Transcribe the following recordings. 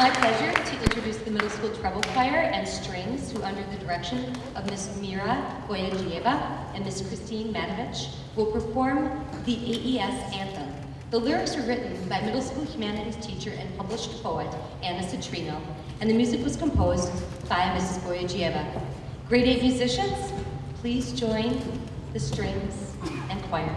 my pleasure to introduce the middle school treble choir and strings, who under the direction of Ms. Mira Boyajieva and Ms. Christine Matovich will perform the AES anthem. The lyrics were written by middle school humanities teacher and published poet Anna Citrino, and the music was composed by Mrs. Boyajieva. Grade 8 musicians, please join the strings and choir.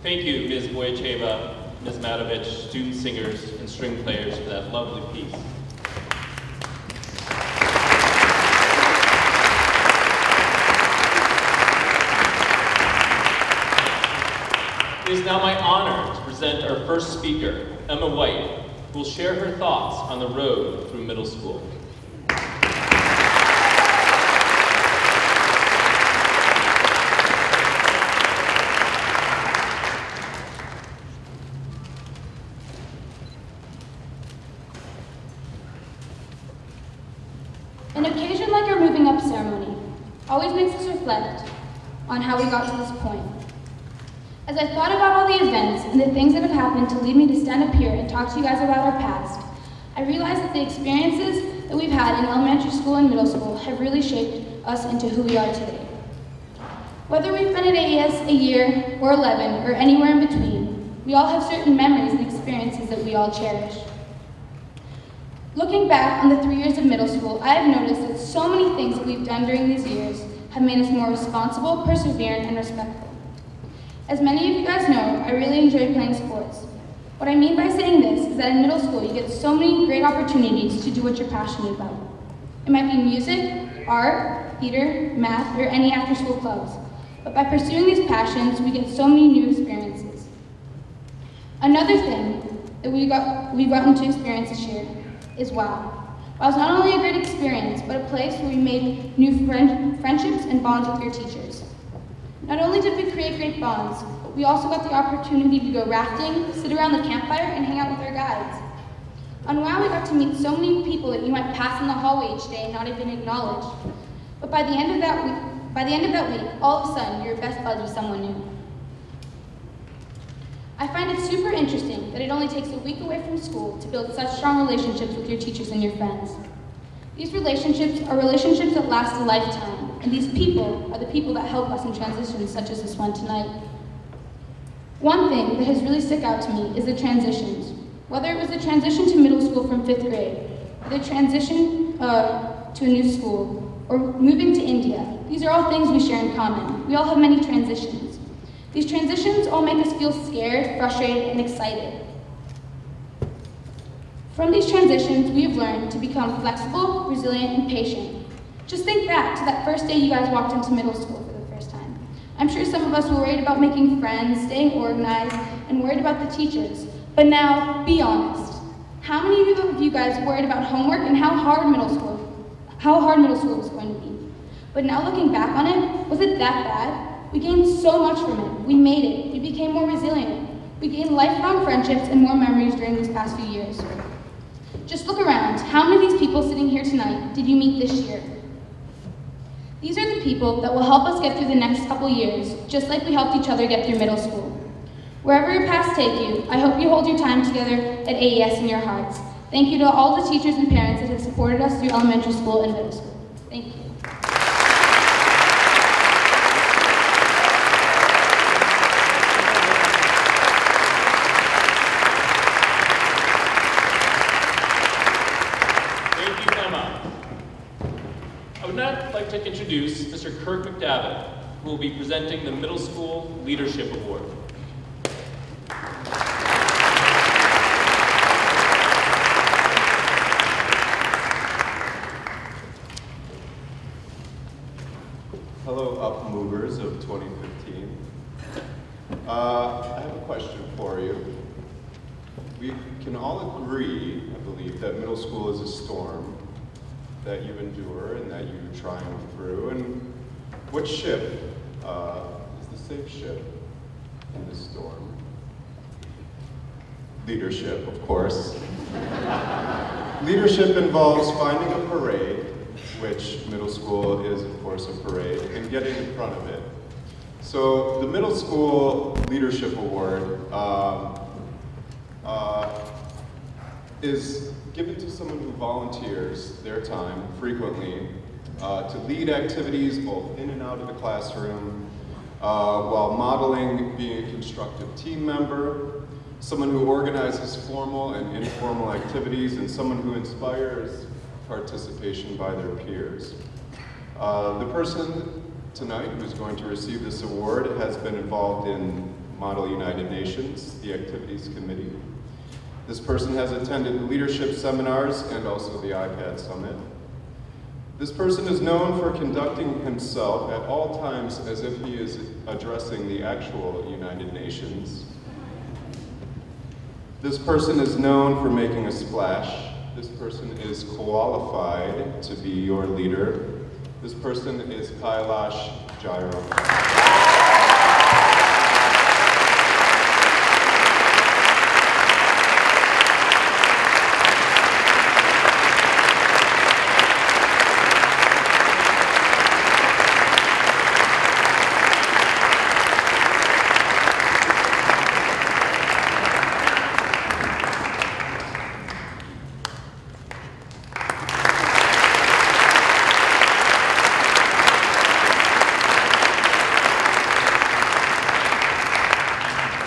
Thank you, Ms. Boyacheva, Ms. Matovich, student singers, and string players for that lovely piece. It is now my honor to present our first speaker, Emma White, who will share her thoughts on the road through middle school. An occasion like our moving up ceremony always makes us reflect on how we got to this point. As I thought about all the events and the things that have happened to lead me to stand up here and talk to you guys about our past, I realized that the experiences that we've had in elementary school and middle school have really shaped us into who we are today. Whether we've been at AES a year or 11 or anywhere in between, we all have certain memories and experiences that we all cherish. Looking back on the 3 years of middle school, I have noticed that so many things that we've done during these years have made us more responsible, perseverant, and respectful. As many of you guys know, I really enjoy playing sports. What I mean by saying this is that in middle school, you get so many great opportunities to do what you're passionate about. It might be music, art, theater, math, or any after-school clubs. But by pursuing these passions, we get so many new experiences. Another thing that we've gotten to experience this year is WOW. WOW is not only a great experience, but a place where we made new friendships and bonds with your teachers. Not only did we create great bonds, but we also got the opportunity to go rafting, sit around the campfire, and hang out with our guides. On WOW, we got to meet so many people that you might pass in the hallway each day and not even acknowledge. But by the end of that week, all of a sudden, you're best buds with someone new. I find it super interesting that it only takes a week away from school to build such strong relationships with your teachers and your friends. These relationships are relationships that last a lifetime, and these people are the people that help us in transitions such as this one tonight. One thing that has really stuck out to me is the transitions. Whether it was the transition to middle school from 5th grade, or the transition to a new school, or moving to India, these are all things we share in common. We all have many transitions. These transitions all make us feel scared, frustrated, and excited. From these transitions, we have learned to become flexible, resilient, and patient. Just think back to that first day you guys walked into middle school for the first time. I'm sure some of us were worried about making friends, staying organized, and worried about the teachers. But now, be honest. How many of you guys worried about homework and how hard middle school was going to be? But now looking back on it, was it that bad? We gained so much from it. We made it. We became more resilient. We gained lifelong friendships and more memories during these past few years. Just look around. How many of these people sitting here tonight did you meet this year? These are the people that will help us get through the next couple years, just like we helped each other get through middle school. Wherever your paths take you, I hope you hold your time together at AES in your hearts. Thank you to all the teachers and parents that have supported us through elementary school and middle school. Thank you. I'd like to introduce Mr. Kirk McDavitt, who will be presenting the Middle School Leadership Award. Hello, Up Movers of 2015. I have a question for you. We can all agree, I believe, that middle school is a storm that you endure and that you triumph through. And what ship is the safe ship in this storm? Leadership, of course. Leadership involves finding a parade, which middle school is, of course, a parade, and getting in front of it. So the Middle School Leadership Award is given to someone who volunteers their time frequently to lead activities both in and out of the classroom, while modeling being a constructive team member, someone who organizes formal and informal activities, and someone who inspires participation by their peers. The person tonight who's going to receive this award has been involved in Model United Nations, the Activities Committee. This person has attended leadership seminars and also the iPad Summit. This person is known for conducting himself at all times as if he is addressing the actual United Nations. This person is known for making a splash. This person is qualified to be your leader. This person is Kailash Jairam.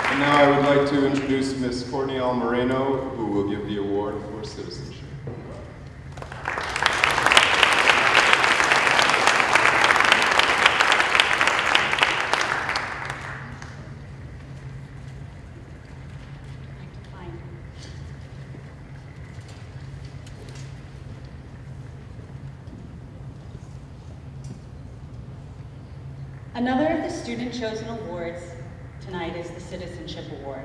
And now I would like to introduce Ms. Corniel Moreno, who will give the award for citizenship. Another of the student-chosen awards tonight is the Citizenship Award.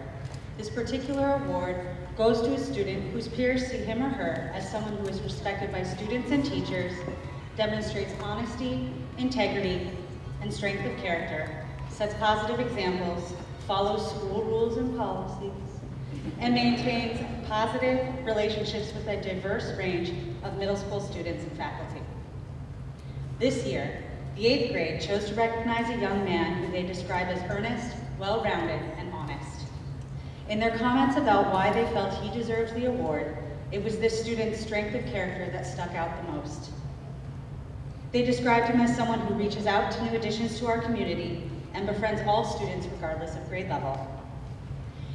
This particular award goes to a student whose peers see him or her as someone who is respected by students and teachers, demonstrates honesty, integrity, and strength of character, sets positive examples, follows school rules and policies, and maintains positive relationships with a diverse range of middle school students and faculty. This year, the 8th grade chose to recognize a young man who they describe as earnest, well-rounded, and honest. In their comments about why they felt he deserves the award, it was this student's strength of character that stuck out the most. They described him as someone who reaches out to new additions to our community and befriends all students regardless of grade level.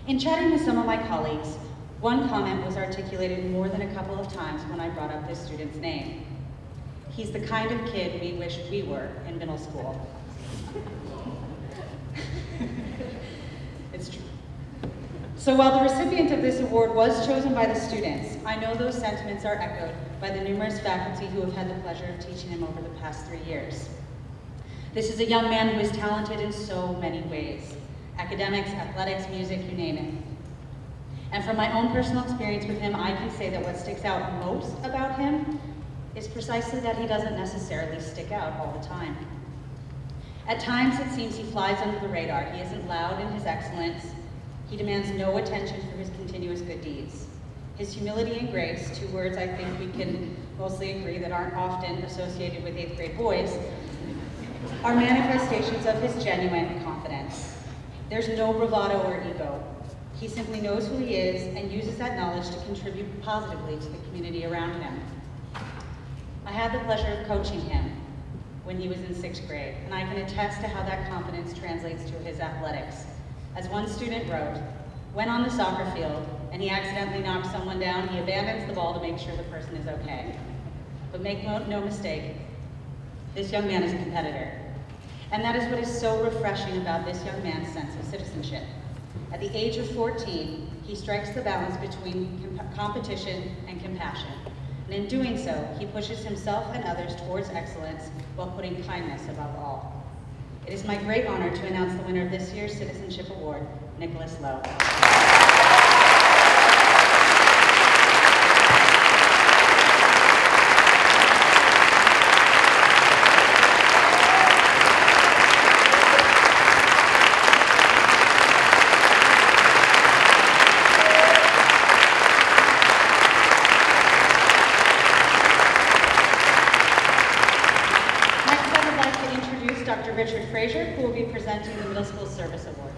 In chatting with some of my colleagues, one comment was articulated more than a couple of times when I brought up this student's name. He's the kind of kid we wish we were in middle school. It's true. So while the recipient of this award was chosen by the students, I know those sentiments are echoed by the numerous faculty who have had the pleasure of teaching him over the past 3 years. This is a young man who is talented in so many ways: academics, athletics, music, you name it. And from my own personal experience with him, I can say that what sticks out most about him is precisely that he doesn't necessarily stick out all the time. At times, it seems he flies under the radar. He isn't loud in his excellence. He demands no attention for his continuous good deeds. His humility and grace, 2 words I think we can mostly agree that aren't often associated with 8th grade boys, are manifestations of his genuine confidence. There's no bravado or ego. He simply knows who he is and uses that knowledge to contribute positively to the community around him. I had the pleasure of coaching him when he was in 6th grade, and I can attest to how that confidence translates to his athletics. As one student wrote, when on the soccer field and he accidentally knocks someone down, he abandons the ball to make sure the person is okay. But make no mistake, this young man is a competitor. And that is what is so refreshing about this young man's sense of citizenship. At the age of 14, he strikes the balance between competition and compassion. And in doing so, he pushes himself and others towards excellence while putting kindness above all. It is my great honor to announce the winner of this year's Citizenship Award, Nicholas Lowe. Dr. Richard Frazier, who will be presenting the Middle School Service Award.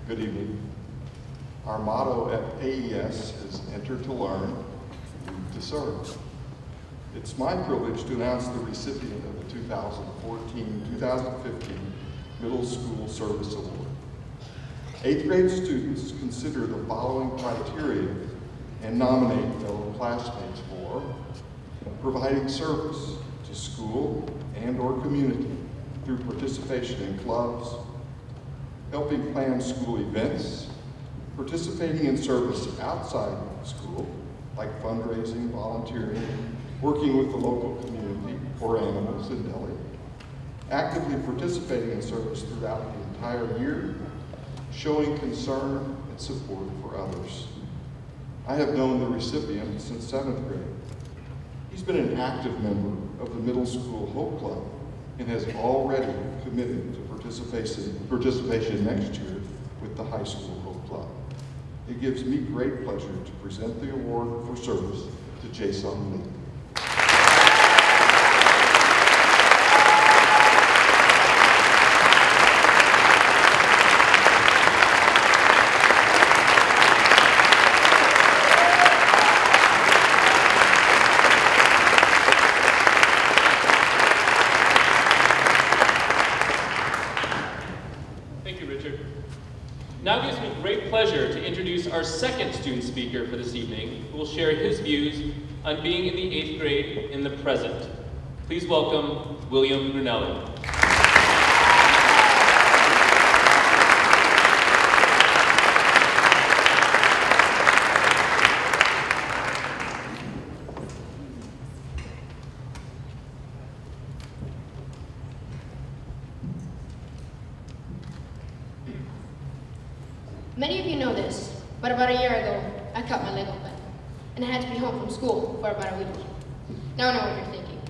Good evening. Our motto at AES is Enter to Learn, Lead to Serve. It's my privilege to announce the recipient of the 2014-2015 Middle School Service Award. 8th grade students consider the following criteria and nominate fellow classmates for providing service to school and or community through participation in clubs, helping plan school events, participating in service outside school, like fundraising, volunteering, working with the local community or animals in Delhi, actively participating in service throughout the entire year, showing concern and support for others. I have known the recipient since 7th grade. He's been an active member of the Middle School Hope Club and has already committed to participation next year with the High School Hope Club. It gives me great pleasure to present the award for service to Jae-Sung Lee. Now it gives me great pleasure to introduce our second student speaker for this evening, who will share his views on being in the 8th grade in the present. Please welcome William Brunelli. Many of you know this, but about a year ago, I cut my leg open, and I had to be home from school for about a week. Now I know what you're thinking.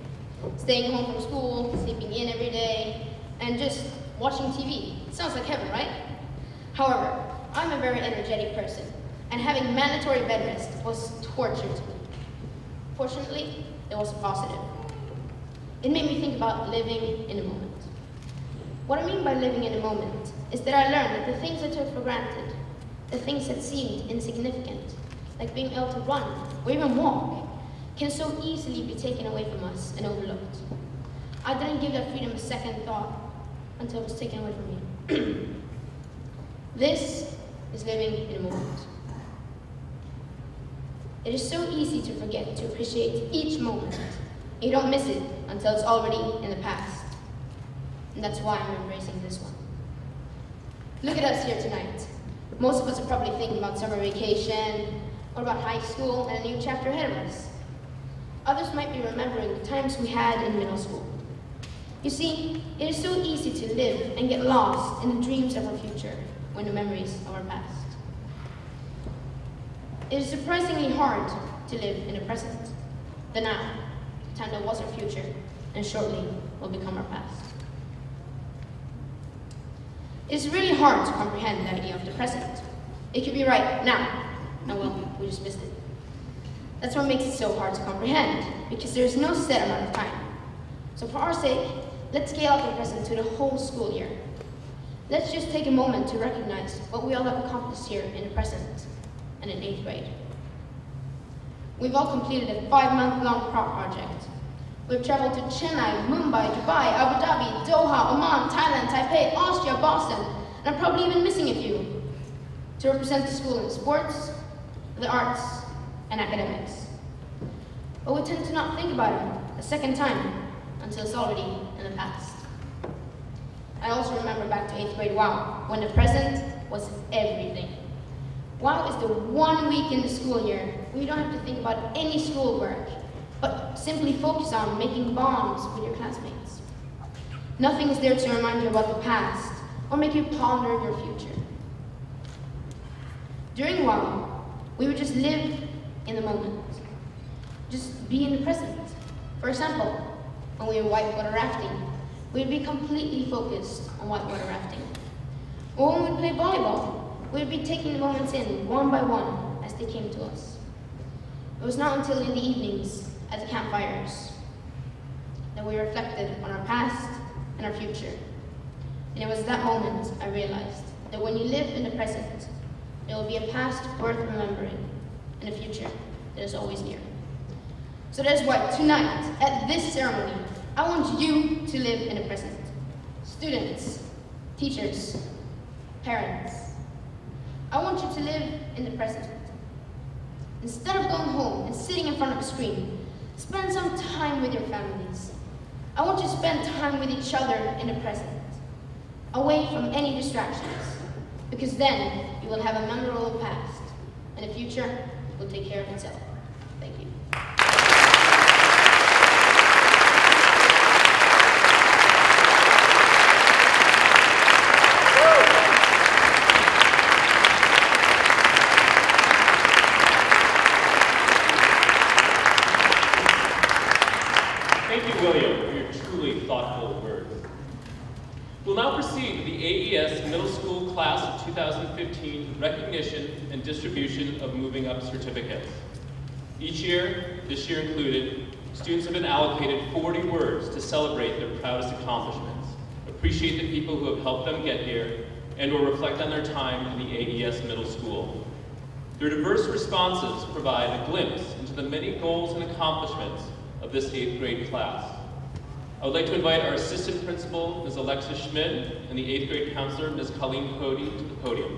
Staying home from school, sleeping in every day, and just watching TV. It sounds like heaven, right? However, I'm a very energetic person, and having mandatory bed rest was torture to me. Fortunately, it was positive. It made me think about living in a moment. What I mean by living in a moment is that I learned that the things I took for granted, the things that seemed insignificant, like being able to run or even walk, can so easily be taken away from us and overlooked. I didn't give that freedom a second thought until it was taken away from me. This is living in a moment. It is so easy to forget to appreciate each moment. You don't miss it until it's already in the past. And that's why I'm embracing this one. Look at us here tonight. Most of us are probably thinking about summer vacation, or about high school and a new chapter ahead of us. Others might be remembering the times we had in middle school. You see, it is so easy to live and get lost in the dreams of our future when the memories of our past. It is surprisingly hard to live in the present, the now, the time that was our future, and shortly will become our past. It's really hard to comprehend the idea of the present. It could be right now. No, well, we just missed it. That's what makes it so hard to comprehend, because there's no set amount of time. So for our sake, let's scale up the present to the whole school year. Let's just take a moment to recognize what we all have accomplished here in the present and in 8th grade. We've all completed a 5-month-long project. We've traveled to Chennai, Mumbai, Dubai, Abu Dhabi, Doha, Oman, Thailand, Taipei, Austria, Boston, and I'm probably even missing a few, to represent the school in sports, the arts, and academics. But we tend to not think about it a second time until it's already in the past. I also remember back to 8th grade WOW, when the present was everything. WOW is the one week in the school year where you don't have to think about any schoolwork, but simply focus on making bonds with your classmates. Nothing is there to remind you about the past or make you ponder your future. During WOW, we would just live in the moment. Just be in the present. For example, when we were whitewater rafting, we'd be completely focused on whitewater rafting. Or when we'd play volleyball, we'd be taking the moments in one by one as they came to us. It was not until in the evenings at the campfires that we reflected on our past and our future. And it was at that moment I realized that when you live in the present, there will be a past worth remembering and a future that is always near. So that is why tonight, at this ceremony, I want you to live in the present. Students, teachers, parents, I want you to live in the present. Instead of going home and sitting in front of a screen, spend some time with your families. I want you to spend time with each other in the present, away from any distractions, because then you will have a memorable past, and the future will take care of itself. Thank you. 2015 recognition and distribution of Moving Up certificates. Each year, this year included, students have been allocated 40 words to celebrate their proudest accomplishments, appreciate the people who have helped them get here, and or reflect on their time in the AES Middle School. Their diverse responses provide a glimpse into the many goals and accomplishments of this 8th grade class. I would like to invite our assistant principal, Ms. Alexis Schmidt, and the 8th grade counselor, Ms. Colleen Cody, to the podium.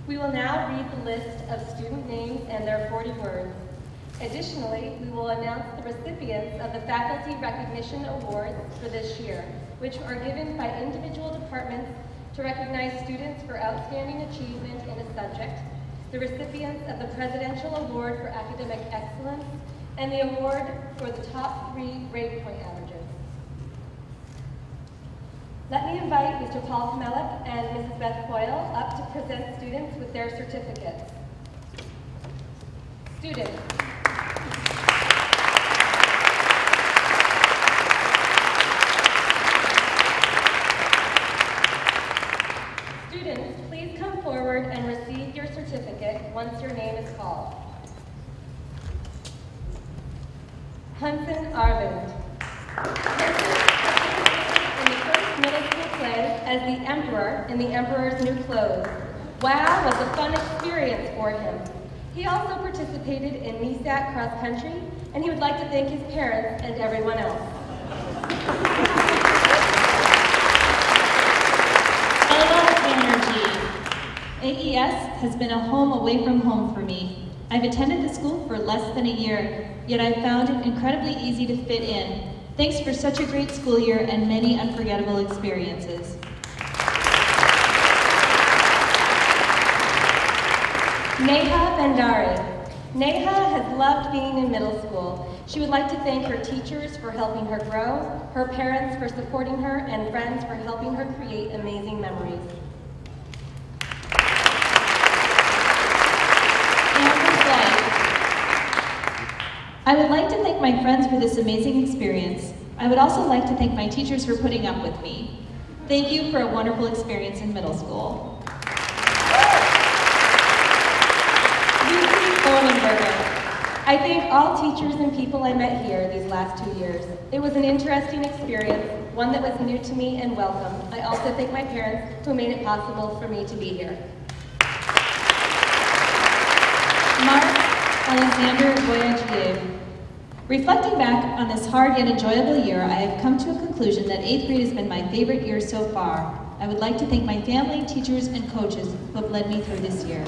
We will now read the list of student names and their 40 words. Additionally, we will announce the recipients of the Faculty Recognition Awards for this year, which are given by individual departments to recognize students for outstanding achievement in a subject, the recipients of the Presidential Award for Academic Excellence, and the award for the top 3 grade point averages. Let me invite Mr. Paul Kamelik and Mrs. Beth Coyle up to present students with their certificates. Students. Students, please come forward and receive your certificate once your name is called. Hudson Arvind. In the first middle school play as the Emperor in The Emperor's New Clothes. WOW was a fun experience for him. He also participated in NESAC cross country, and he would like to thank his parents and everyone else. Ella Banerjee. AES has been a home away from home for me. I've attended the school for less than a year, yet I've found it incredibly easy to fit in. Thanks for such a great school year and many unforgettable experiences. Neha Bhandari. Neha has loved being in middle school. She would like to thank her teachers for helping her grow, her parents for supporting her, and friends for helping her create amazing memories. I would like to thank my friends for this amazing experience. I would also like to thank my teachers for putting up with me. Thank you for a wonderful experience in middle school. Lucy Bolenberger. I thank all teachers and people I met here these last 2 years. It was an interesting experience, one that was new to me and welcome. I also thank my parents who made it possible for me to be here. Mark Alexander Boyajiev. Reflecting back on this hard yet enjoyable year, I have come to a conclusion that 8th grade has been my favorite year so far. I would like to thank my family, teachers, and coaches who have led me through this year.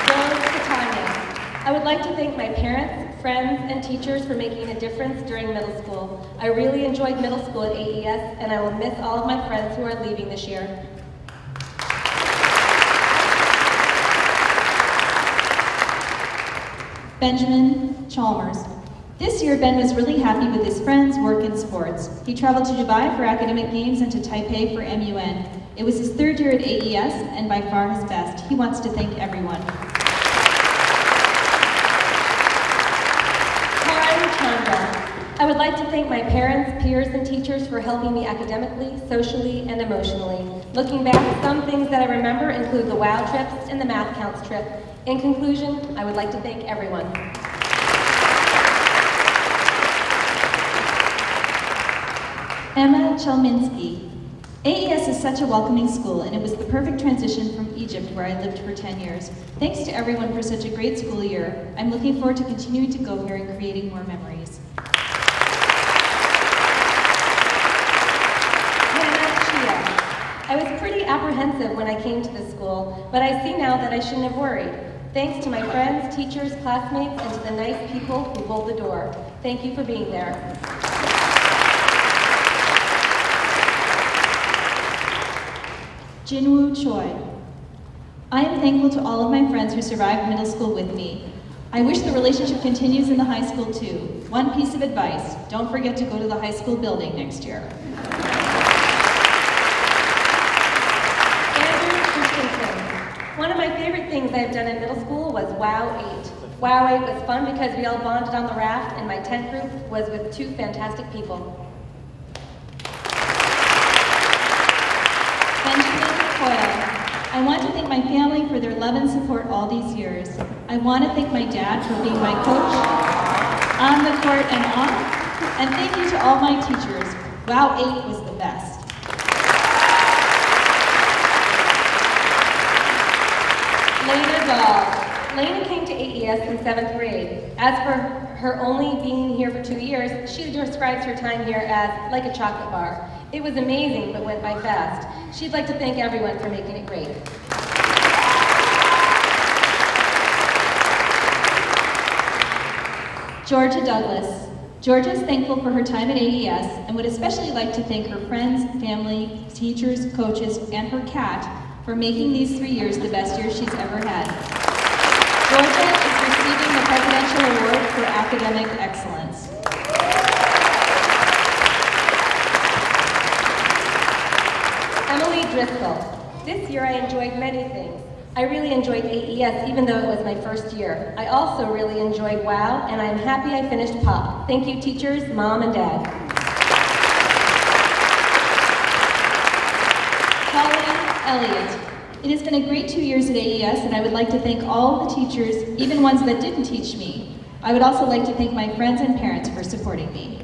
Rose Catania. I would like to thank my parents, friends, and teachers for making a difference during middle school. I really enjoyed middle school at AES, and I will miss all of my friends who are leaving this year. Benjamin Chalmers. This year, Ben was really happy with his friends, work, and sports. He traveled to Dubai for academic games and to Taipei for MUN. It was his 3rd year at AES, and by far his best. He wants to thank everyone. Karen Chandra. I would like to thank my parents, peers, and teachers for helping me academically, socially, and emotionally. Looking back, some things that I remember include the WOW trips and the math counts trip. In conclusion, I would like to thank everyone. Emma Chelminsky. AES is such a welcoming school, and it was the perfect transition from Egypt, where I lived for 10 years. Thanks to everyone for such a great school year. I'm looking forward to continuing to go here and creating more memories. I was pretty apprehensive when I came to this school, but I see now that I shouldn't have worried. Thanks to my friends, teachers, classmates, and to the nice people who hold the door. Thank you for being there. Jinwoo Choi. I am thankful to all of my friends who survived middle school with me. I wish the relationship continues in the high school too. One piece of advice, don't forget to go to the high school building next year. One of my favorite things I've done in middle school was WOW 8. WOW 8 was fun because we all bonded on the raft, and my tent group was with 2 fantastic people. Benjamin Coyle. I want to thank my family for their love and support all these years. I want to thank my dad for being my coach on the court and off. And thank you to all my teachers. WOW 8 was the best. Lena Dahl. Lena came to AES in 7th grade. As for her only being here for 2 years, she describes her time here as like a chocolate bar. It was amazing, but went by fast. She'd like to thank everyone for making it great. Georgia Douglas. Georgia is thankful for her time at AES and would especially like to thank her friends, family, teachers, coaches, and her cat for making these 3 years the best years she's ever had. Georgia is receiving the Presidential Award for Academic Excellence. Emily Driscoll. This year I enjoyed many things. I really enjoyed AES even though it was my first year. I also really enjoyed WOW, and I'm happy I finished POP. Thank you teachers, mom, and dad. Colleen Elliott. It has been a great 2 years at AES, and I would like to thank all the teachers, even ones that didn't teach me. I would also like to thank my friends and parents for supporting me.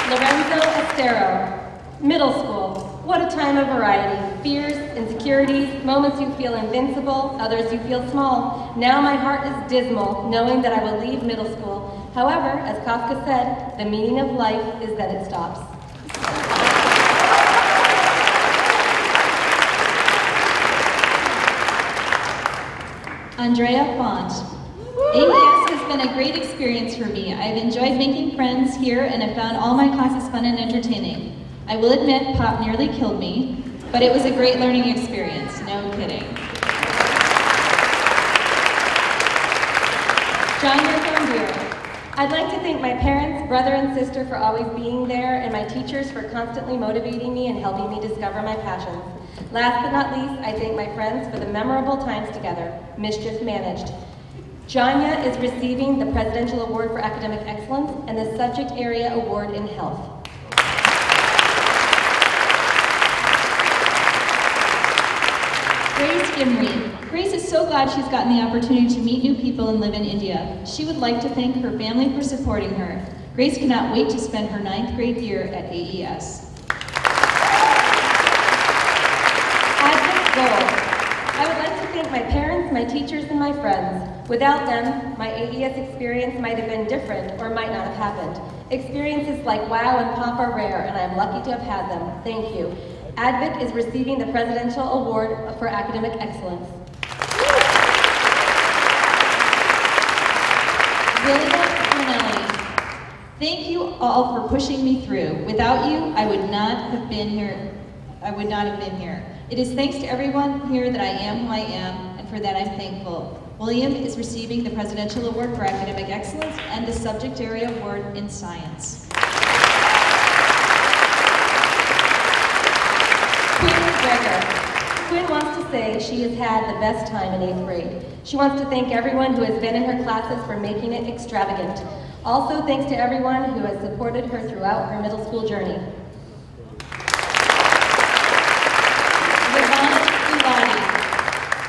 Lorenzo Estero. Middle school. What a time of variety. Fears, insecurities, moments you feel invincible, others you feel small. Now my heart is dismal, knowing that I will leave middle school. However, as Kafka said, the meaning of life is that it stops. Andrea Font. AES has been a great experience for me. I've enjoyed making friends here and have found all my classes fun and entertaining. I will admit POP nearly killed me, but it was a great learning experience, no kidding. John Yerthon. I'd like to thank my parents, brother, and sister for always being there, and my teachers for constantly motivating me and helping me discover my passions. Last but not least, I thank my friends for the memorable times together, mischief managed. Janya is receiving the Presidential Award for Academic Excellence and the Subject Area Award in Health. Grace Gimri. Grace is so glad she's gotten the opportunity to meet new people and live in India. She would like to thank her family for supporting her. Grace cannot wait to spend her 9th grade year at AES. Advent Gold. I would like to thank my parents, my teachers, and my friends. Without them, my AES experience might have been different or might not have happened. Experiences like WOW and POP are rare, and I'm lucky to have had them. Thank you. Advent is receiving the Presidential Award for Academic Excellence. William Cornelli. Thank you all for pushing me through. Without you, I would not have been here. It is thanks to everyone here that I am who I am, and for that I'm thankful. William is receiving the Presidential Award for Academic Excellence and the Subject Area Award in Science. Quinn McGregor. Quinn wants to say she has had the best time in 8th grade. She wants to thank everyone who has been in her classes for making it extravagant. Also, thanks to everyone who has supported her throughout her middle school journey.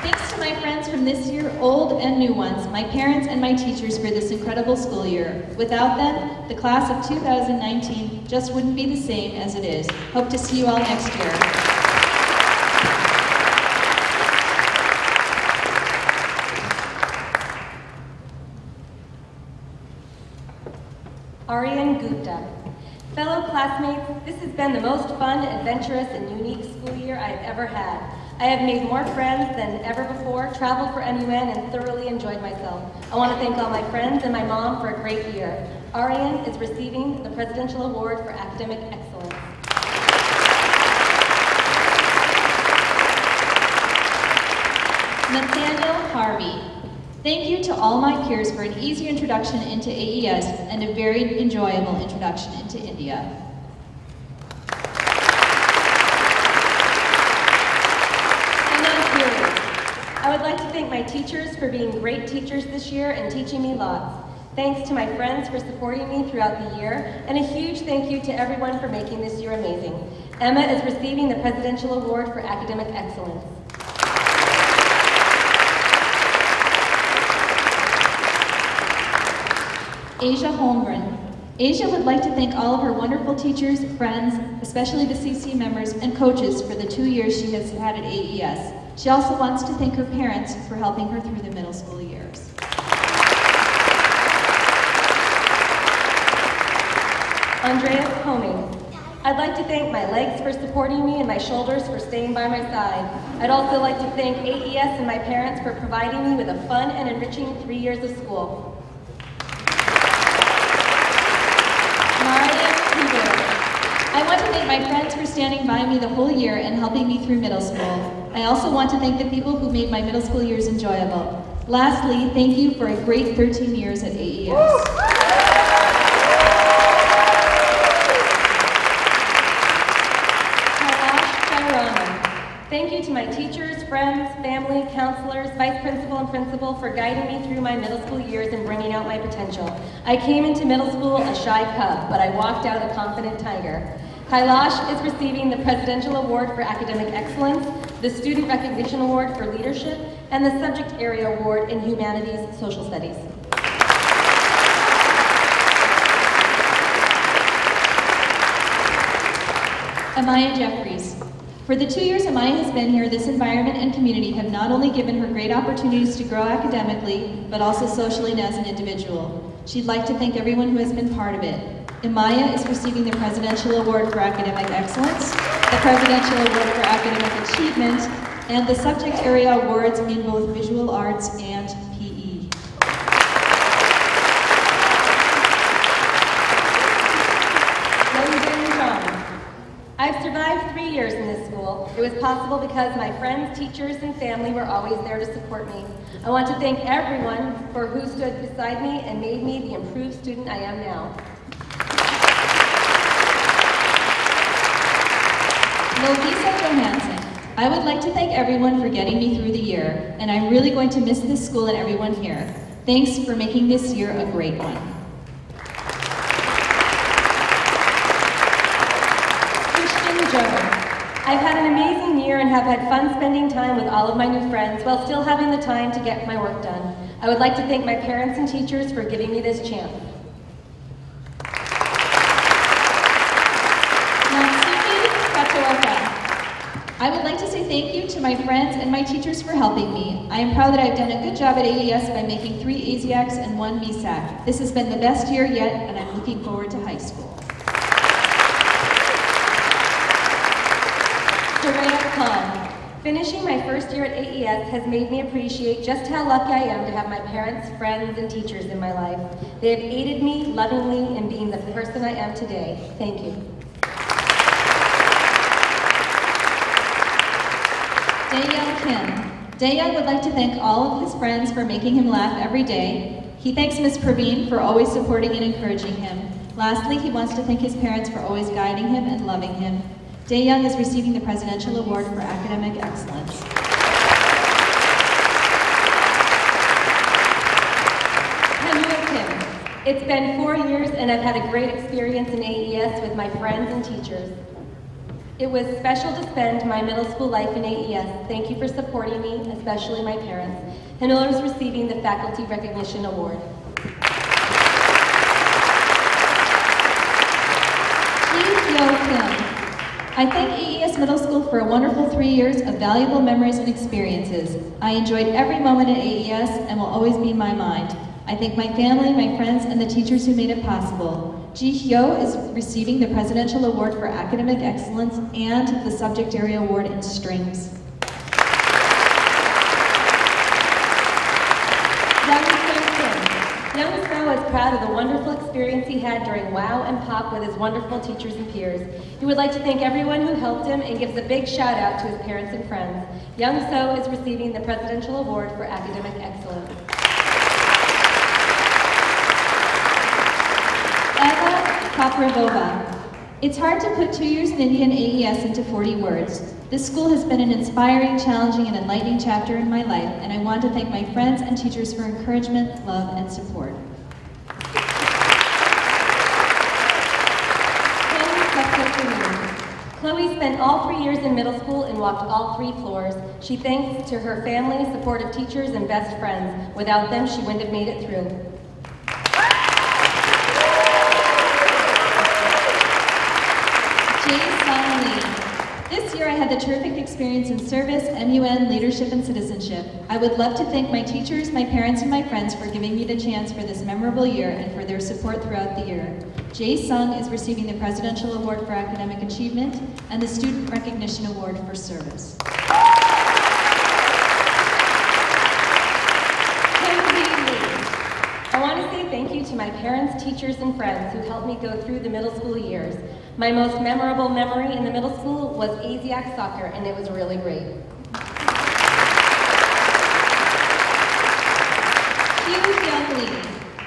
Thanks to my friends from this year, old and new ones, my parents and my teachers for this incredible school year. Without them, the class of 2019 just wouldn't be the same as it is. Hope to see you all next year. Aryan Gupta. Fellow classmates, this has been the most fun, adventurous, and unique school year I have ever had. I have made more friends than ever before, traveled for MUN, and thoroughly enjoyed myself. I want to thank all my friends and my mom for a great year. Aryan is receiving the Presidential Award for Academic Excellence. Nathaniel Harvey. Thank you to all my peers for an easy introduction into AES and a very enjoyable introduction into India. my teachers for being great teachers this year and teaching me lots. Thanks to my friends for supporting me throughout the year, and a huge thank you to everyone for making this year amazing. Emma is receiving the Presidential Award for Academic Excellence. Asia Holmgren. Asia would like to thank all of her wonderful teachers, friends, especially the CC members and coaches for the 2 years she has had at AES. She also wants to thank her parents for helping her through the middle school years. Andreas Homing. I'd like to thank my legs for supporting me and my shoulders for staying by my side. I'd also like to thank AES and my parents for providing me with a fun and enriching 3 years of school. I want to thank my friends for standing by me the whole year and helping me through middle school. I also want to thank the people who made my middle school years enjoyable. Lastly, thank you for a great 13 years at AES. Thank you to my teachers, friends, family, counselors, vice principal, and principal for guiding me through my middle school years and bringing out my potential. I came into middle school a shy cub, but I walked out a confident tiger. Kailash is receiving the Presidential Award for Academic Excellence, the Student Recognition Award for Leadership, and the Subject Area Award in Humanities Social Studies. Amaya Jeffries. For the 2 years Amaya has been here, this environment and community have not only given her great opportunities to grow academically, but also socially and as an individual. She'd like to thank everyone who has been part of it. Amaya is receiving the Presidential Award for Academic Excellence, the Presidential Award for Academic Achievement, and the Subject Area Awards in both Visual Arts and PE. I've survived 3 years in this school. It was possible because my friends, teachers, and family were always there to support me. I want to thank everyone for who stood beside me and made me the improved student I am now. Lovisa Johansson. I would like to thank everyone for getting me through the year, and I'm really going to miss this school and everyone here. Thanks for making this year a great one. I've had an amazing year and have had fun spending time with all of my new friends while still having the time to get my work done. I would like to thank my parents and teachers for giving me this chance. I would like to say thank you to my friends and my teachers for helping me. I am proud that I've done a good job at AES by making 3 ASIACs and 1 MESAC. This has been the best year yet, and I'm looking forward to high school. Finishing my first year at AES has made me appreciate just how lucky I am to have my parents, friends, and teachers in my life. They have aided me lovingly in being the person I am today. Thank you. Daeyoung Kim. Daeyoung would like to thank all of his friends for making him laugh every day. He thanks Ms. Praveen for always supporting and encouraging him. Lastly, he wants to thank his parents for always guiding him and loving him. Daeyoung is receiving the Presidential Award for Academic Excellence. Hanua Kim. It's been 4 years and I've had a great experience in AES with my friends and teachers. It was special to spend my middle school life in AES. Thank you for supporting me, especially my parents. Hanua is receiving the Faculty Recognition Award. Ji-Hyo Kim. I thank AES Middle School for a wonderful 3 years of valuable memories and experiences. I enjoyed every moment at AES and will always be in my mind. I thank my family, my friends, and the teachers who made it possible. Ji-Hyo is receiving the Presidential Award for Academic Excellence and the Subject Area Award in Strings. Young Snow is proud of the wonderful experience he had during WOW and POP with his wonderful teachers and peers. He would like to thank everyone who helped him and gives a big shout out to his parents and friends. Young So is receiving the Presidential Award for Academic Excellence. Eva Kapravova. It's hard to put 2 years in India and AES into 40 words. This school has been an inspiring, challenging, and enlightening chapter in my life, and I want to thank my friends and teachers for encouragement, love, and support. Chloe spent all 3 years in middle school and walked all 3 floors. She thanks to her family, supportive teachers, and best friends. Without them, she wouldn't have made it through. Jae-Sung Lee. This year I had the terrific experience in service, MUN, leadership, and citizenship. I would love to thank my teachers, my parents, and my friends for giving me the chance for this memorable year and for their support throughout the year. Jae-Sung is receiving the Presidential Award for Academic Achievement and the Student Recognition Award for Service. I want to say thank you to my parents, teachers, and friends who helped me go through the middle school years. My most memorable memory in the middle school was ASIAC soccer, and it was really great. Hugh Young Lee.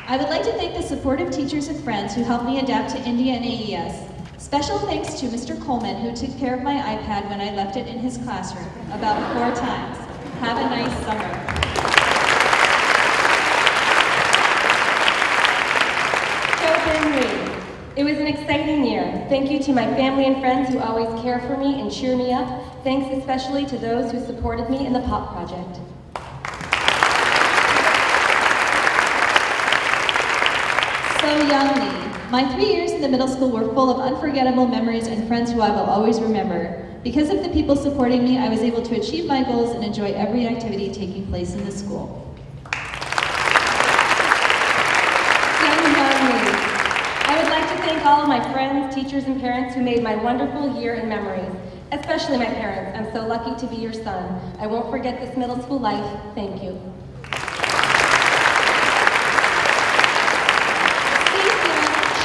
I would like to thank the supportive teachers and friends who helped me adapt to India and AES. Special thanks to Mr. Coleman, who took care of my iPad when I left it in his classroom about 4 times. Have a nice summer. It was an exciting year. Thank you to my family and friends who always care for me and cheer me up. Thanks especially to those who supported me in the POP project. So Young Lee. My 3 years in the middle school were full of unforgettable memories and friends who I will always remember. Because of the people supporting me, I was able to achieve my goals and enjoy every activity taking place in the school. I would like to thank all of my friends, teachers, and parents who made my wonderful year in memories, especially my parents. I'm so lucky to be your son. I won't forget this middle school life. Thank you.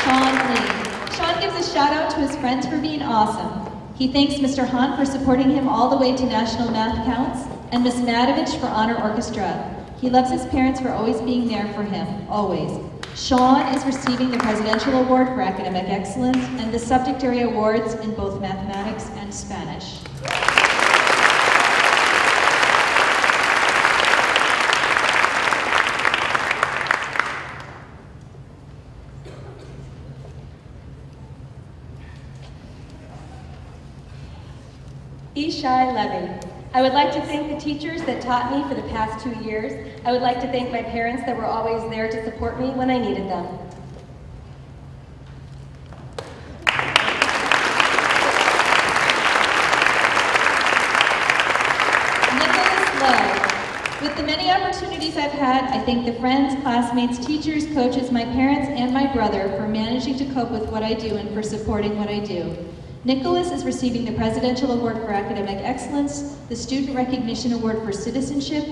Sean Lee. Sean gives a shout out to his friends for being awesome. He thanks Mr. Hahn for supporting him all the way to National Math Counts, and Miss Madovich for Honor Orchestra. He loves his parents for always being there for him, always. Sean is receiving the Presidential Award for Academic Excellence and the subject area awards in both mathematics and Spanish. Ishai Levy. I would like to thank the teachers that taught me for the past 2 years. I would like to thank my parents that were always there to support me when I needed them. Nicholas Lowe. With the many opportunities I've had, I thank the friends, classmates, teachers, coaches, my parents, and my brother for managing to cope with what I do and for supporting what I do. Nicholas is receiving the Presidential Award for Academic Excellence, the Student Recognition Award for Citizenship,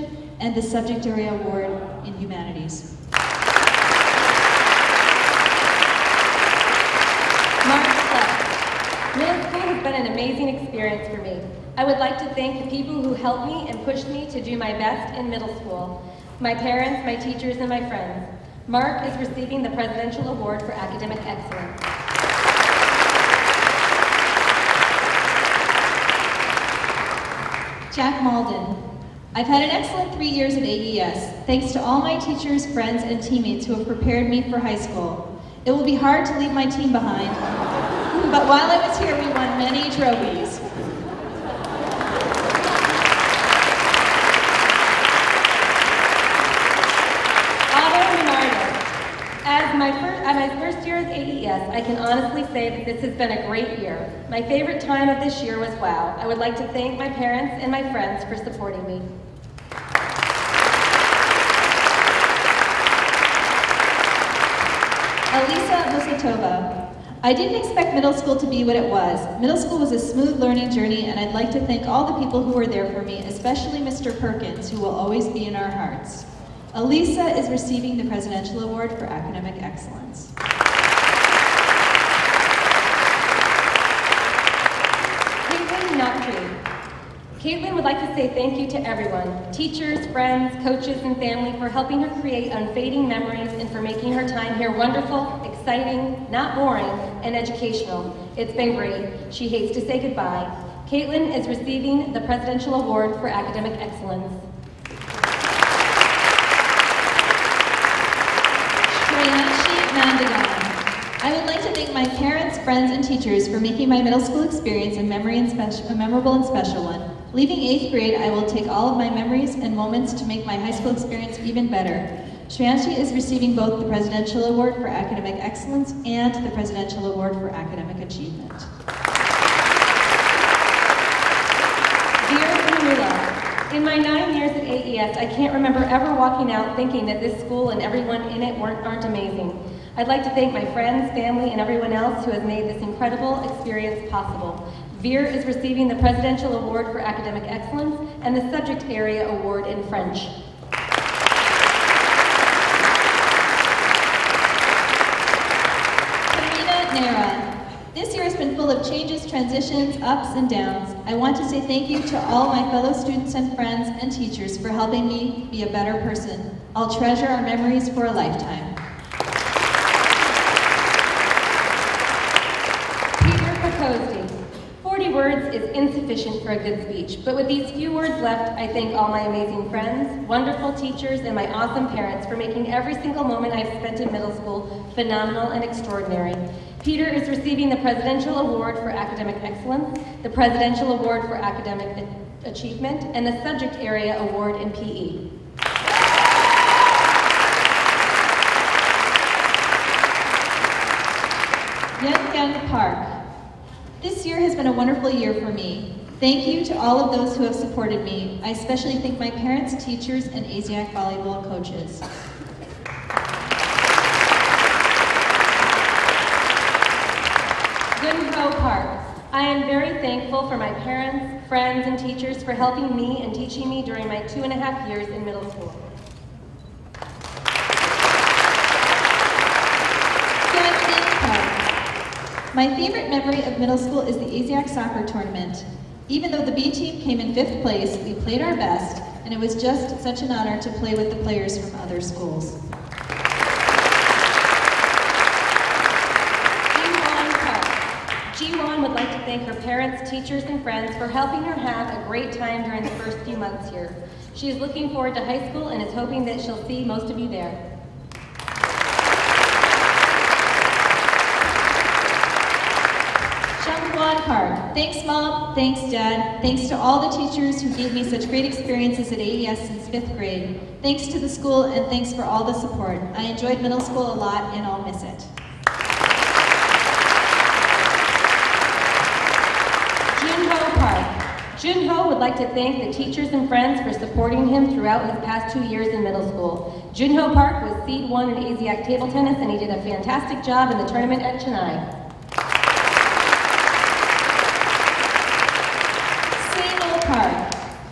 and the Subject Area Award in Humanities. Mark Fleck. Middle school has been an amazing experience for me. I would like to thank the people who helped me and pushed me to do my best in middle school. My parents, my teachers, and my friends. Mark is receiving the Presidential Award for Academic Excellence. Jack Malden. I've had an excellent 3 years at AES, thanks to all my teachers, friends, and teammates who have prepared me for high school. It will be hard to leave my team behind, but while I was here, we won many trophies. At my first year at AES, I can honestly say that this has been a great year. My favorite time of this year was WOW. I would like to thank my parents and my friends for supporting me. Elisa Musatova. I didn't expect middle school to be what it was. Middle school was a smooth learning journey, and I'd like to thank all the people who were there for me, especially Mr. Perkins, who will always be in our hearts. Elisa is receiving the Presidential Award for Academic Excellence. Caitlin Noctree. Caitlin would like to say thank you to everyone, teachers, friends, coaches, and family for helping her create unfading memories and for making her time here wonderful, exciting, not boring, and educational. It's been great. She hates to say goodbye. Caitlin is receiving the Presidential Award for Academic Excellence. Shreyanshi Nandagan. I would like to thank my parents, friends, and teachers for making my middle school experience a memorable and special one. Leaving 8th grade, I will take all of my memories and moments to make my high school experience even better. Shreyanshi is receiving both the Presidential Award for Academic Excellence and the Presidential Award for Academic Achievement. Dear Manula, in my 9 years at AES, I can't remember ever walking out thinking that this school and everyone in it aren't amazing. I'd like to thank my friends, family, and everyone else who has made this incredible experience possible. Veer is receiving the Presidential Award for Academic Excellence and the Subject Area Award in French. This year has been full of changes, transitions, ups and downs. I want to say thank you to all my fellow students and friends and teachers for helping me be a better person. I'll treasure our memories for a lifetime. Peter Pakosdi. 40 words is insufficient for a good speech, but with these few words left, I thank all my amazing friends, wonderful teachers, and my awesome parents for making every single moment I've spent in middle school phenomenal and extraordinary. Peter is receiving the Presidential Award for Academic Excellence, the Presidential Award for Academic Achievement, and the Subject Area Award in PE. Young Park. This year has been a wonderful year for me. Thank you to all of those who have supported me. I especially thank my parents, teachers, and ASIAC volleyball coaches. Gunho Park. I am very thankful for my parents, friends, and teachers for helping me and teaching me during my 2.5 years in middle school. My favorite memory of middle school is the ASIAC soccer tournament. Even though the B team came in 5th place, we played our best, and it was just such an honor to play with the players from other schools. Ji-Won would like to thank her parents, teachers, and friends for helping her have a great time during the first few months here. She is looking forward to high school and is hoping that she'll see most of you there. Park. Thanks, Mom. Thanks, Dad. Thanks to all the teachers who gave me such great experiences at AES since 5th grade. Thanks to the school, and thanks for all the support. I enjoyed middle school a lot, and I'll miss it. Junho Park. Junho would like to thank the teachers and friends for supporting him throughout his past 2 years in middle school. Junho Park was seed 1 in ASIAC table tennis, and he did a fantastic job in the tournament at Chennai.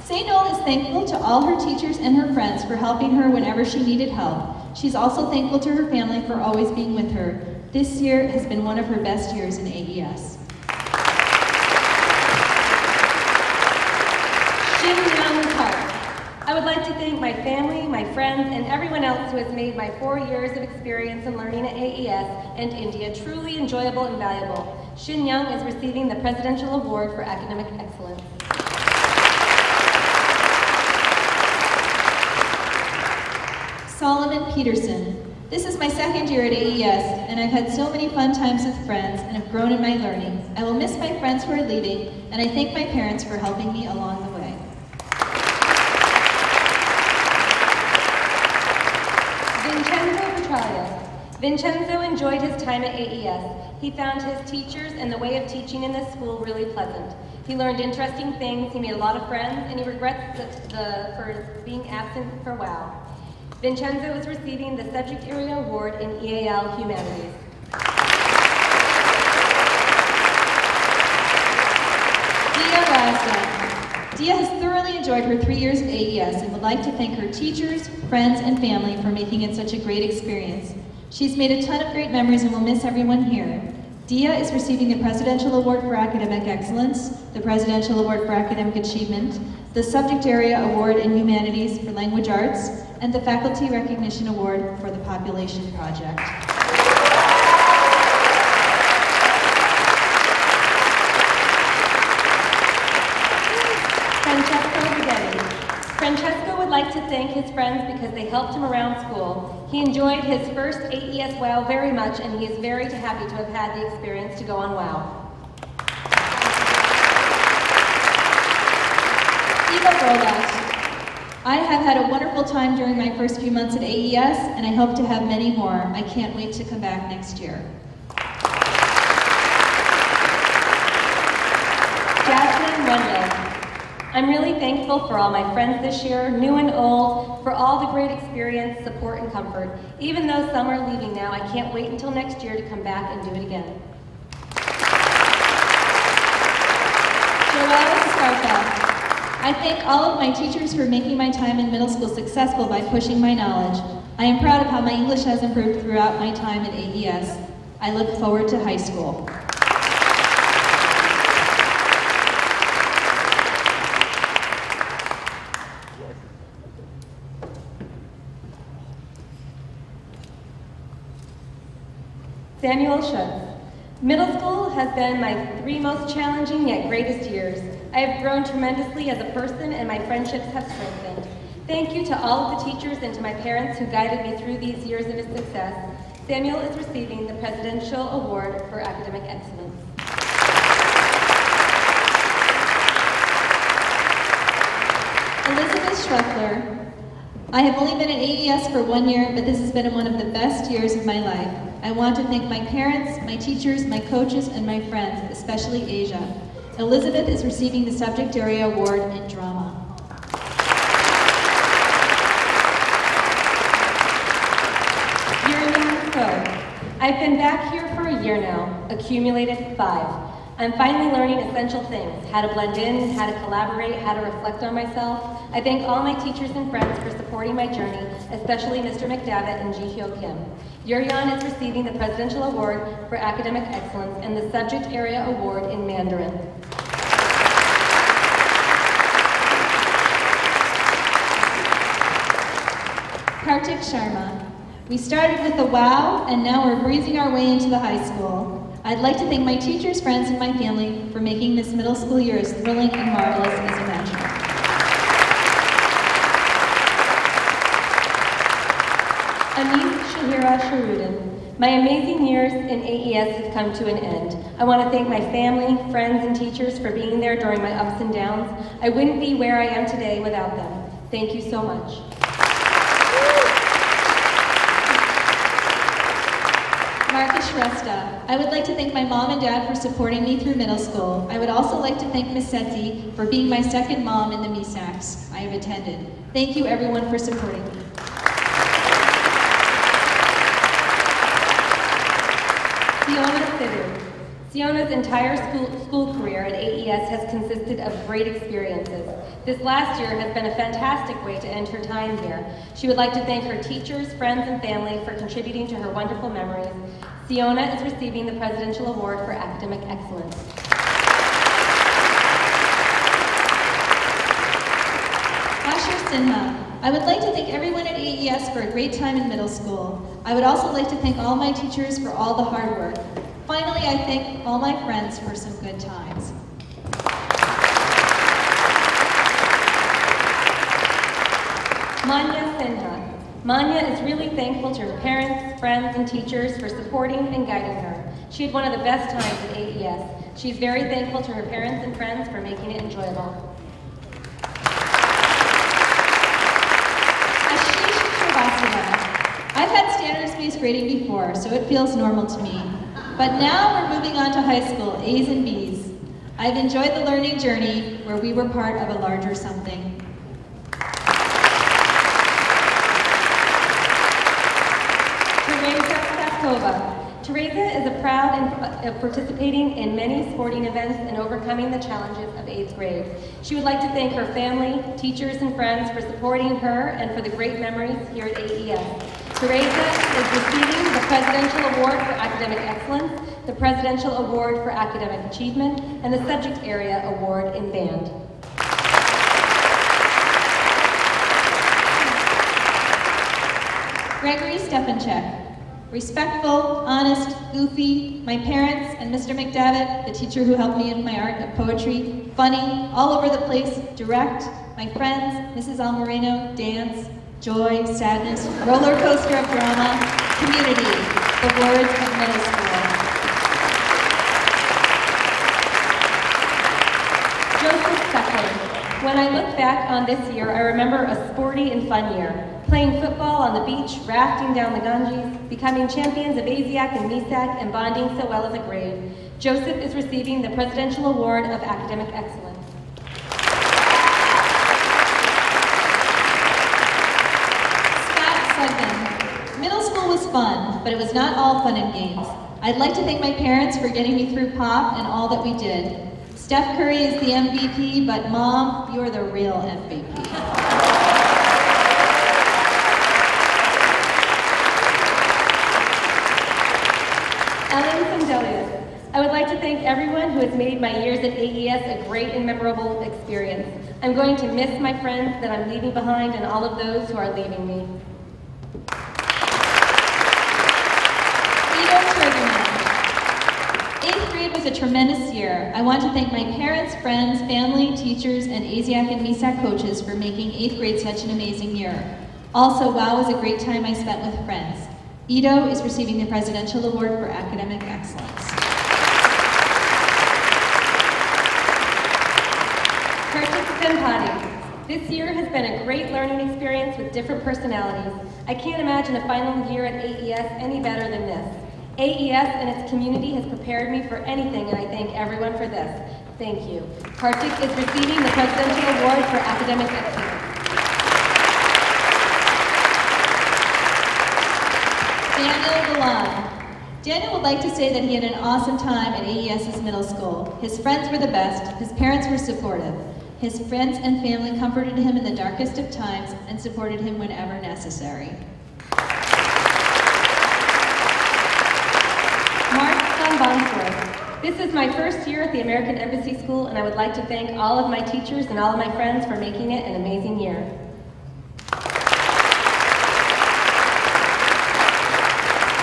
St. Noel is thankful to all her teachers and her friends for helping her whenever she needed help. She's also thankful to her family for always being with her. This year has been one of her best years in AES. Shin-Young Park. I would like to thank my family, my friends, and everyone else who has made my 4 years of experience in learning at AES and India truly enjoyable and valuable. Shin-Young is receiving the Presidential Award for Academic Excellence. Solomon Peterson. This is my 2nd year at AES, and I've had so many fun times with friends and have grown in my learning. I will miss my friends who are leaving, and I thank my parents for helping me along the way. Vincenzo Petralia. Vincenzo enjoyed his time at AES. He found his teachers and the way of teaching in this school really pleasant. He learned interesting things, he made a lot of friends, and he regrets for being absent for a while. Vincenzo is receiving the Subject Area Award in EAL Humanities. Dia Rasdan. Dia has thoroughly enjoyed her 3 years at AES and would like to thank her teachers, friends, and family for making it such a great experience. She's made a ton of great memories and will miss everyone here. Dia is receiving the Presidential Award for Academic Excellence, the Presidential Award for Academic Achievement, the Subject Area Award in Humanities for Language Arts, and the Faculty Recognition Award for the Population Project. Francesco would like to thank his friends because they helped him around school. He enjoyed his first AES WOW very much, and he is very happy to have had the experience to go on WOW. Eva Gorlat. I have had a wonderful time during my first few months at AES, and I hope to have many more. I can't wait to come back next year. Jasmine Wendell. I'm really thankful for all my friends this year, new and old, for all the great experience, support, and comfort. Even though some are leaving now, I can't wait until next year to come back and do it again. Joelle Scarpa. I thank all of my teachers for making my time in middle school successful by pushing my knowledge. I am proud of how my English has improved throughout my time at AES. I look forward to high school. Samuel Schutz. Middle school has been my 3 most challenging yet greatest years. I have grown tremendously as a person and my friendships have strengthened. Thank you to all of the teachers and to my parents who guided me through these years of his success. Samuel is receiving the Presidential Award for Academic Excellence. Elizabeth Schweffler. I have only been at AES for 1 year, but this has been one of the best years of my life. I want to thank my parents, my teachers, my coaches, and my friends, especially Asia. Elizabeth is receiving the Subject Area Award in Drama. Yurian Ko. I've been back here for a year now, accumulated 5. I'm finally learning essential things, how to blend in, how to collaborate, how to reflect on myself. I thank all my teachers and friends for supporting my journey, especially Mr. McDavitt and Ji-Hyo Kim. Yurian is receiving the Presidential Award for Academic Excellence and the Subject Area Award in Mandarin. Kartik Sharma. We started with a WOW, and now we're breezing our way into the high school. I'd like to thank my teachers, friends, and my family for making this middle school year as thrilling and marvelous as imaginable. Amit Shahira Sharudin. My amazing years in AES have come to an end. I want to thank my family, friends, and teachers for being there during my ups and downs. I wouldn't be where I am today without them. Thank you so much. Marcus Shrestha. I would like to thank my mom and dad for supporting me through middle school. I would also like to thank Miss Setti for being my second mom in the MESACs I have attended. Thank you everyone for supporting me. Siona Sidhu. Siona's entire school career at AES has consisted of great experiences. This last year has been a fantastic way to end her time here. She would like to thank her teachers, friends, and family for contributing to her wonderful memories. Siona is receiving the Presidential Award for Academic Excellence. Asher Sinha. I would like to thank everyone at AES for a great time in middle school. I would also like to thank all my teachers for all the hard work. Finally, I thank all my friends for some good times. Manya Sinha. Manya is really thankful to her parents, friends, and teachers for supporting and guiding her. She had one of the best times at AES. She's very thankful to her parents and friends for making it enjoyable. Ashish Srivastava. I've had standards-based grading before, so it feels normal to me. But now we're moving on to high school, A's and B's. I've enjoyed the learning journey where we were part of a larger something. Teresa Kraskova. Teresa is proud of participating in many sporting events and overcoming the challenges of 8th grade. She would like to thank her family, teachers, and friends for supporting her and for the great memories here at AES. Teresa is receiving the Presidential Award for Academic Excellence, the Presidential Award for Academic Achievement, and the Subject Area Award in Band. Gregory Stefanchek. Respectful, honest, goofy, my parents and Mr. McDavitt, the teacher who helped me in my art of poetry, funny, all over the place, direct, my friends, Mrs. Almoreno, dance, joy, sadness, roller coaster of drama, community, the words of middle school. Joseph Suckling. When I look back on this year, I remember a sporty and fun year. Playing football on the beach, rafting down the Ganges, becoming champions of ASIAC and MESAC, and bonding so well as a grade. Joseph is receiving the Presidential Award of Academic Excellence. Scott Sugden. Middle school was fun, but it was not all fun and games. I'd like to thank my parents for getting me through pop and all that we did. Steph Curry is the MVP, but Mom, you're the real MVP. Ellen Sandelius. I would like to thank everyone who has made my years at AES a great and memorable experience. I'm going to miss my friends that I'm leaving behind and all of those who are leaving me. Ito Sugarman. 8th grade was a tremendous year. I want to thank my parents, friends, family, teachers, and ASIAC and MESAC coaches for making 8th grade such an amazing year. Also, WOW was a great time I spent with friends. Ito is receiving the Presidential Award for Academic Excellence. Kartik Sempati. This year has been a great learning experience with different personalities. I can't imagine a final year at AES any better than this. AES and its community has prepared me for anything, and I thank everyone for this. Thank you. Kartik is receiving the Presidential Award for Academic Excellence. Daniel Galan. Daniel would like to say that he had an awesome time at AES's middle school. His friends were the best, his parents were supportive. His friends and family comforted him in the darkest of times and supported him whenever necessary. Mark van Bonsworth. This is my first year at the American Embassy School, and I would like to thank all of my teachers and all of my friends for making it an amazing year.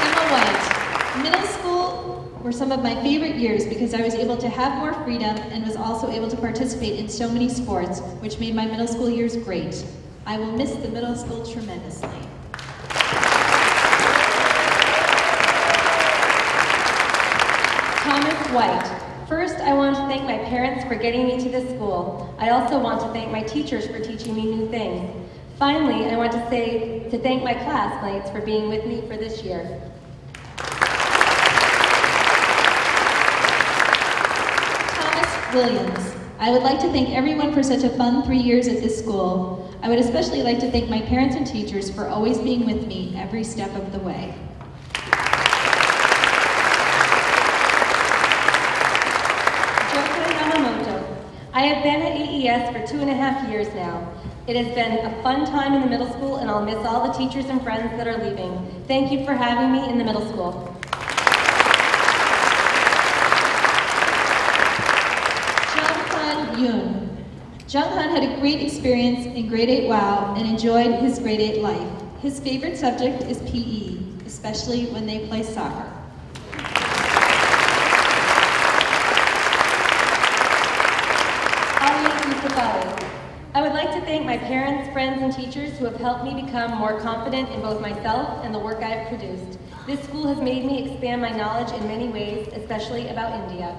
Emma White. Middle school were some of my favorite years because I was able to have more freedom and was also able to participate in so many sports, which made my middle school years great. I will miss the middle school tremendously. Thomas White. First, I want to thank my parents for getting me to this school. I also want to thank my teachers for teaching me new things. Finally, I want to thank my classmates for being with me for this year. Thomas Williams. I would like to thank everyone for such a fun 3 years at this school. I would especially like to thank my parents and teachers for always being with me every step of the way. I have been at AES for 2.5 years now. It has been a fun time in the middle school, and I'll miss all the teachers and friends that are leaving. Thank you for having me in the middle school. Junghan Yoon. Junghan had a great experience in grade 8 WOW and enjoyed his grade 8 life. His favorite subject is PE, especially when they play soccer. I would like to thank my parents, friends, and teachers who have helped me become more confident in both myself and the work I have produced. This school has made me expand my knowledge in many ways, especially about India.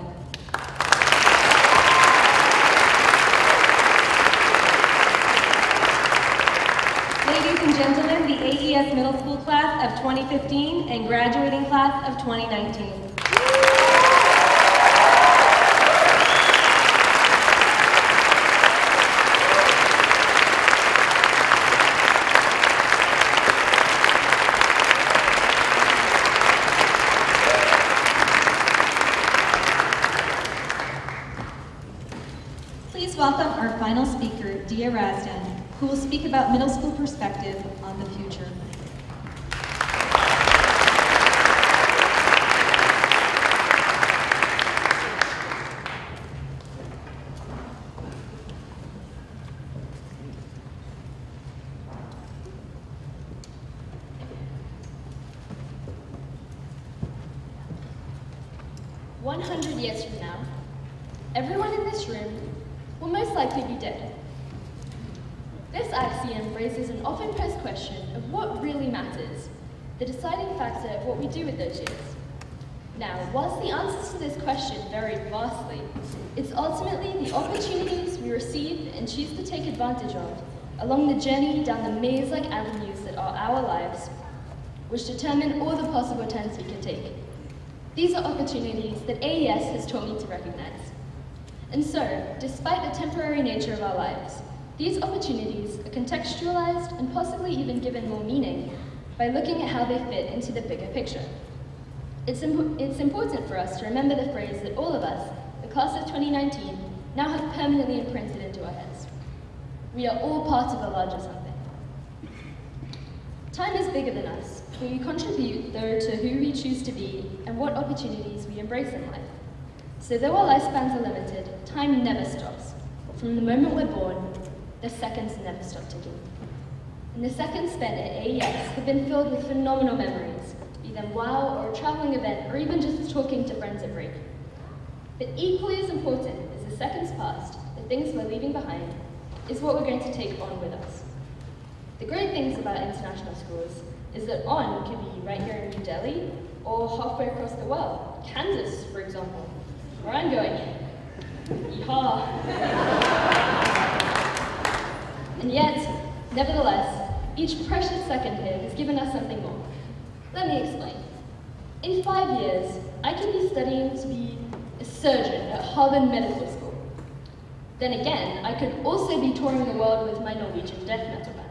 Ladies and gentlemen, the AES Middle School class of 2015 and graduating class of 2019. Please welcome our final speaker, Dia Razdan, who will speak about middle school perspective on the future. Years from now, everyone in this room will most likely be dead. This axiom raises an often posed question of what really matters, the deciding factor of what we do with those years. Now, whilst the answers to this question vary vastly, it's ultimately the opportunities we receive and choose to take advantage of along the journey down the maze-like avenues that are our lives, which determine all the possible turns we can take. These are opportunities that AES has taught me to recognize. And so, despite the temporary nature of our lives, these opportunities are contextualized and possibly even given more meaning by looking at how they fit into the bigger picture. It's important for us to remember the phrase that all of us, the class of 2019, now have permanently imprinted into our heads. We are all part of a larger something. Time is bigger than us, but we contribute, though, to who we choose to be and what opportunities we embrace in life. So though our lifespans are limited, time never stops. From the moment we're born, the seconds never stop ticking. And the seconds spent at AES have been filled with phenomenal memories, be them WOW or a traveling event, or even just talking to friends at break. But equally as important as the seconds past, the things we're leaving behind, is what we're going to take on with us. The great things about international schools is that on could be right here in New Delhi, or halfway across the world, Kansas, for example, where I'm going. Yeehaw! And yet, nevertheless, each precious second here has given us something more. Let me explain. In 5 years, I can be studying to be a surgeon at Harvard Medical School. Then again, I could also be touring the world with my Norwegian death metal band.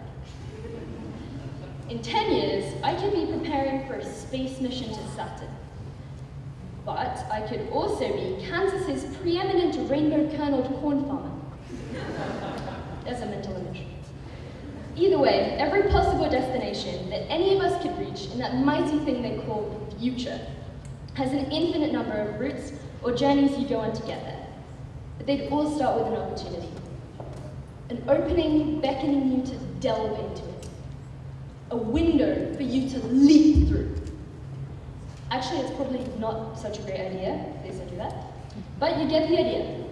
In 10 years, I could be preparing for a space mission to Saturn. But I could also be Kansas's preeminent rainbow-kerneled corn farmer. There's a mental image. Either way, every possible destination that any of us could reach in that mighty thing they call the future has an infinite number of routes or journeys you go on to get there. But they'd all start with an opportunity. An opening beckoning you to delve into it. A window for you to leap through. Actually, it's probably not such a great idea, please don't do that. But you get the idea.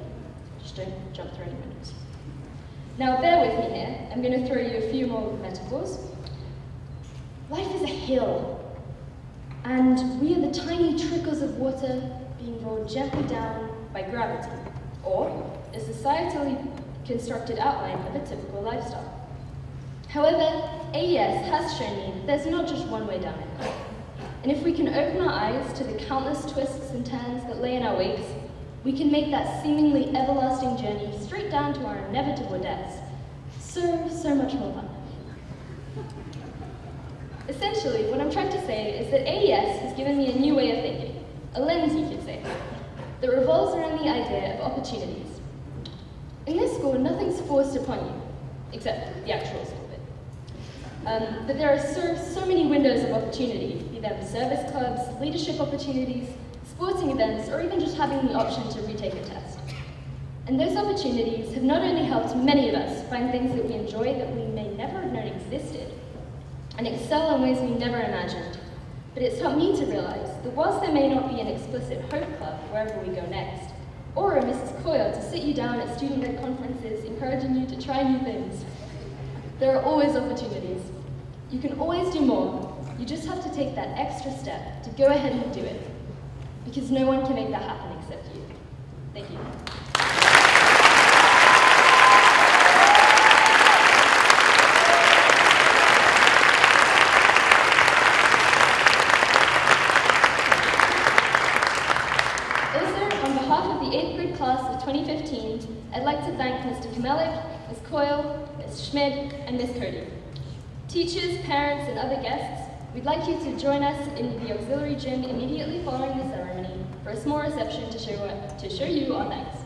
Just don't jump through any windows. Now bear with me here, I'm going to throw you a few more metaphors. Life is a hill, and we are the tiny trickles of water being rolled gently down by gravity, or a societally constructed outline of a typical lifestyle. However, AES has shown me that there's not just one way down it. And if we can open our eyes to the countless twists and turns that lay in our wakes, we can make that seemingly everlasting journey straight down to our inevitable deaths so much more fun. Essentially, what I'm trying to say is that AES has given me a new way of thinking, a lens you could say, that revolves around the idea of opportunities. In this school, nothing's forced upon you, except the actual school bit. But there are so many windows of opportunity, be them service clubs, leadership opportunities, sporting events, or even just having the option to retake a test. And those opportunities have not only helped many of us find things that we enjoy that we may never have known existed, and excel in ways we never imagined, but it's helped me to realize that whilst there may not be an explicit Hope Club wherever we go next, or a Mrs. Coyle to sit you down at student-led conferences encouraging you to try new things, there are always opportunities. You can always do more. You just have to take that extra step to go ahead and do it. Because no one can make that happen except you. Thank you. Also, on behalf of the 8th grade class of 2015, I'd like to thank Mr. Kamelik, Ms. Coyle, Ms. Schmidt, and Ms. Cody. Teachers, parents, and other guests, we'd like you to join us in the auxiliary gym immediately following the ceremony for a small reception to show you our thanks.